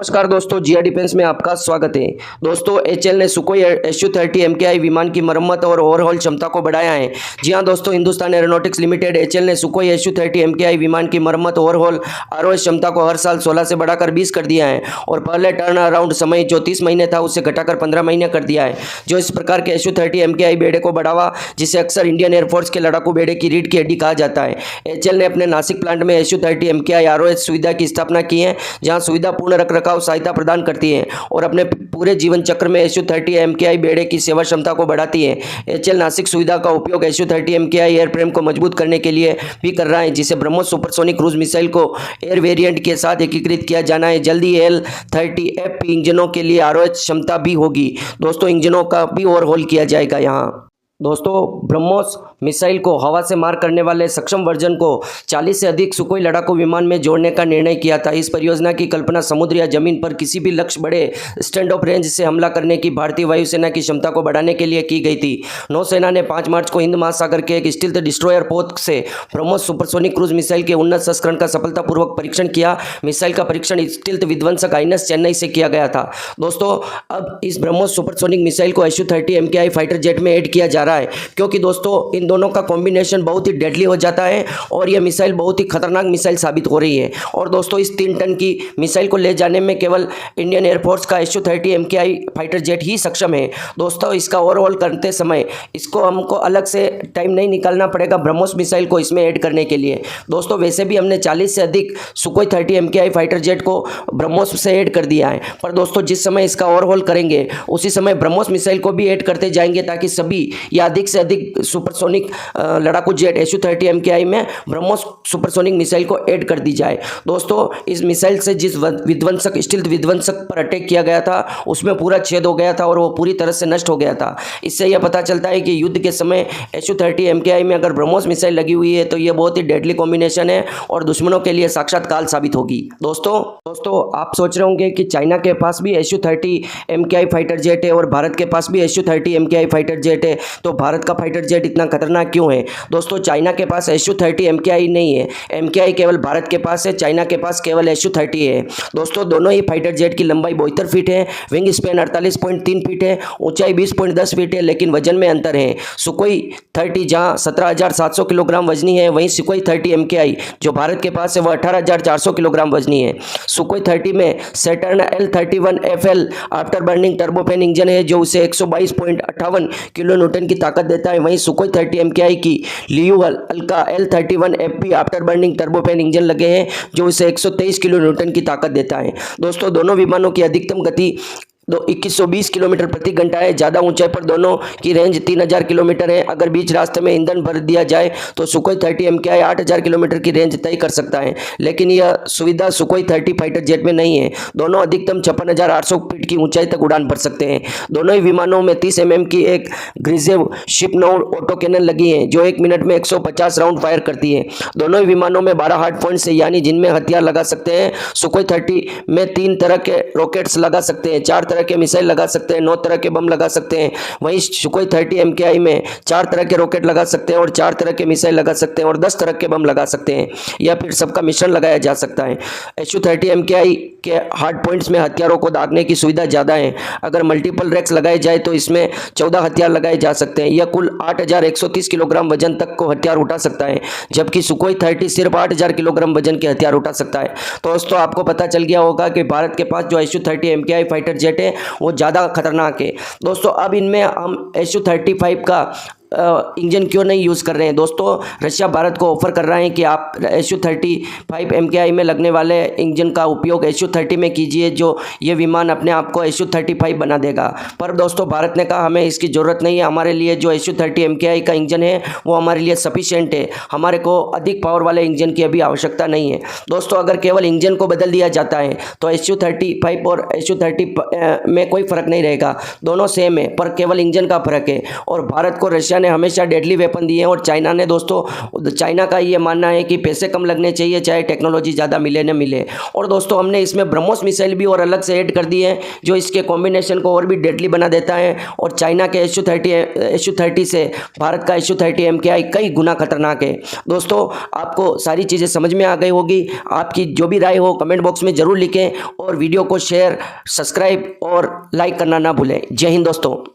नमस्कार दोस्तों, जिया डिफेंस में आपका स्वागत है। दोस्तों, एचएएल ने सुखोई Su-30 MKI विमान की मरम्मत और ओवरहॉल क्षमता को बढ़ाया है। जी हां दोस्तों, हिंदुस्तान एरोनॉटिक्स लिमिटेड एचएएल ने सुखोई Su-30 MKI विमान की मरम्मत ओवरहॉल आरओएस क्षमता को हर साल 16 से बढ़ाकर 20 कर दिया है और पहले टर्न अराउंड समय जो 30 महीने था उससे घटाकर 15 महीने कर दिया है। जो इस प्रकार के Su-30 MKI बेड़े को बढ़ावा, जिसे अक्सर इंडियन एयरफोर्स के लड़ाकू बेड़े की रीढ़ की हड्डी कहा जाता है। एचएएल ने अपने नासिक प्लांट में Su-30 MKI आरओएस सुविधा की स्थापना की है, जहां सुविधा पूर्ण रखरखाव सहायता प्रदान करती है और अपने पूरे जीवन चक्र में Su-30 MKI बेड़े की सेवा क्षमता को बढ़ाती है। एचएएल नासिक सुविधा का उपयोग Su-30 MKI एयरफ्रेम को मजबूत करने के लिए भी कर रहा है, जिसे ब्रह्मोस सुपरसोनिक क्रूज मिसाइल को एयर वेरिएंट के साथ एकीकृत किया जाना है। जल्दी L-30F इंजनों के लिए आरओएस क्षमता भी होगी। दोस्तों, इंजनों का भी ओवरहॉल किया जाएगा। यहाँ दोस्तों, ब्रह्मोस मिसाइल को हवा से मार करने वाले सक्षम वर्जन को 40 से अधिक सुखोई लड़ाकू विमान में जोड़ने का निर्णय किया था। इस परियोजना की कल्पना समुद्र या जमीन पर किसी भी लक्ष्य बड़े स्टैंड ऑफ रेंज से हमला करने की भारतीय वायुसेना की क्षमता को बढ़ाने के लिए की गई थी। नौसेना ने 5 मार्च को हिंद महासागर के एक स्टील्थ डिस्ट्रॉयर पोत से ब्रह्मोस सुपरसोनिक क्रूज मिसाइल के उन्नत संस्करण का सफलतापूर्वक परीक्षण किया। मिसाइल का परीक्षण स्टील्थ विध्वंसक आइनस चेन्नई से किया गया था। दोस्तों, अब इस ब्रह्मोस सुपरसोनिक मिसाइल को Su-30 MKI फाइटर जेट में ऐड किया जा रहा है, क्योंकि दोस्तों इन दोनों का कॉम्बिनेशन बहुत ही डेडली हो जाता है और यह मिसाइल बहुत ही खतरनाक मिसाइल साबित हो रही है। और दोस्तों, इस 3 टन की मिसाइल को ले जाने में केवल इंडियन एयरफोर्स का Su-30 MKI फाइटर जेट ही सक्षम है। दोस्तों, इसका ओवरऑल करते समय इसको हमको अलग से टाइम नहीं निकालना पड़ेगा ब्रह्मोस मिसाइल को इसमें ऐड करने के लिए। दोस्तों, वैसे भी हमने 40 से अधिक सुखोई 30 MKI फाइटर जेट को ब्रह्मोस से ऐड कर दिया है, पर दोस्तों जिस समय इसका ओवरहॉल करेंगे उसी समय ब्रह्मोस मिसाइल को भी ऐड करते जाएंगे, ताकि सभी या अधिक से अधिक सुपरसोनिक लड़ाकू जेट Su-30 MKI में ब्रह्मोस सुपरसोनिक मिसाइल को ऐड कर दी जाए। दोस्तों, इस मिसाइल से जिस विध्वंसक स्टील्थ विध्वंसक पर अटैक किया गया था उसमें पूरा छेद हो गया था और वो पूरी तरह से नष्ट हो गया था। इससे यह पता चलता है कि युद्ध के समय Su-30 MKI में अगर ब्रह्मोस मिसाइल लगी हुई है तो यह बहुत ही डेडली कॉम्बिनेशन है और दुश्मनों के लिए साक्षात काल साबित होगी। दोस्तों, आप सोच रहे होंगे कि चाइना के पास भी Su-30 MKI फाइटर जेट है और भारत के पास भी Su-30 MKI फाइटर जेट है, तो भारत का फाइटर जेट इतना खतरनाक क्यों है? दोस्तों, चाइना के पास Su-30 MKI नहीं है, MKI केवल भारत के पास है, चाइना के पास केवल Su-30 है। दोस्तों, दोनों ही फाइटर जेट की लंबाई 72 फीट है, विंग स्पैन 48.3 फीट है, ऊंचाई 20.10 फीट है, लेकिन वजन में अंतर है। सुखोई 30 जहां 17,700 किलोग्राम वजनी है, वहीं सुखोई 30 MKI जो भारत के पास है वह 18,400 किलोग्राम वजनी है। सुखोई 30 में Saturn L-31FL after burning turbofan engine है, जो उसे 122.58 किलो न्यूटन की ताकत देता है। वहीं सुखोई 30 MKI की Liu Alka L-31FB after burning turbofan engine लगे हैं, जो उसे 123 किलो न्यूटन की ताकत देता है। दोस्तों, दोनों विमानों की अधिकतम गति 2120 किलोमीटर प्रति घंटा है। ज़्यादा ऊंचाई पर दोनों की रेंज 3000 किलोमीटर है। अगर बीच रास्ते में ईंधन भर दिया जाए तो सुखोई 30 MKI 8000 किलोमीटर की रेंज तय कर सकता है, लेकिन यह सुविधा सुखोई 30 फाइटर जेट में नहीं है। दोनों अधिकतम 56,800 फीट की ऊंचाई तक उड़ान भर सकते हैं। दोनों ही विमानों में 30 mm की एक ग्रिजेव शिपनोड ऑटो कैनन लगी है, जो 1 मिनट में 150 राउंड फायर करती है। दोनों ही विमानों में 12 हार्ड पॉइंट्स है, यानी जिनमें हथियार लगा सकते हैं। सुखोई 30 में 3 तरह के रॉकेट्स लगा सकते हैं, 4 तरह के मिसाइल लगा सकते हैं, 9 तरह के बम लगा सकते हैं। वहीं सुखोई 30 MKI में 4 तरह के रॉकेट लगा सकते हैं और 4 तरह के मिसाइल लगा सकते हैं और 10 तरह के बम लगा सकते हैं, या फिर सबका मिश्रण लगाया जा सकता है। Su-30 MKI के हार्ड पॉइंट्स में हथियारों को दागने की सुविधा ज़्यादा है। अगर मल्टीपल रैक्स लगाए जाए तो इसमें 14 हथियार लगाए जा सकते हैं। यह कुल 8,130 किलोग्राम वजन तक को हथियार उठा सकता है, जबकि सुखोई 30 सिर्फ 8,000 किलोग्राम वजन के हथियार उठा सकता है। तो दोस्तों, आपको पता चल गया होगा कि भारत के पास जो Su-30 MKI फाइटर जेट है वो ज़्यादा खतरनाक है। दोस्तों, अब इनमें हम Su-35 का इंजन क्यों नहीं यूज़ कर रहे हैं? दोस्तों, रशिया भारत को ऑफर कर रहा है कि आप Su-35 MKI में लगने वाले इंजन का उपयोग Su-30 में कीजिए, जो ये विमान अपने आप को Su-35 बना देगा। पर दोस्तों, भारत ने कहा हमें इसकी ज़रूरत नहीं है, हमारे लिए जो Su-30 MKI का इंजन है वो हमारे लिए सफिशिएंट है, हमारे को अधिक पावर वाले इंजन की अभी आवश्यकता नहीं है। दोस्तों, अगर केवल इंजन को बदल दिया जाता है तो Su-35 और Su-30 में कोई फ़र्क नहीं रहेगा, दोनों सेम है, पर केवल इंजन का फ़र्क है। और भारत को रशिया ने हमेशा डेडली वेपन दिए हैं और चाइना ने दोस्तों, चाइना का ये मानना है कि पैसे कम लगने चाहिए चाहे टेक्नोलॉजी ज़्यादा मिले न मिले। और दोस्तों हमने इसमें ब्रह्मोस मिसाइल भी और अलग से ऐड कर दी है जो इसके कॉम्बिनेशन को और भी डेडली बना देता है। और चाइना के SU-30 से भारत का SU-30 MKI कई गुना खतरनाक है। दोस्तों आपको सारी चीज़ें समझ में आ गई होगी। आपकी जो भी राय हो कमेंट बॉक्स में ज़रूर लिखें और वीडियो को शेयर, सब्सक्राइब और लाइक करना ना भूलें। जय हिंद दोस्तों।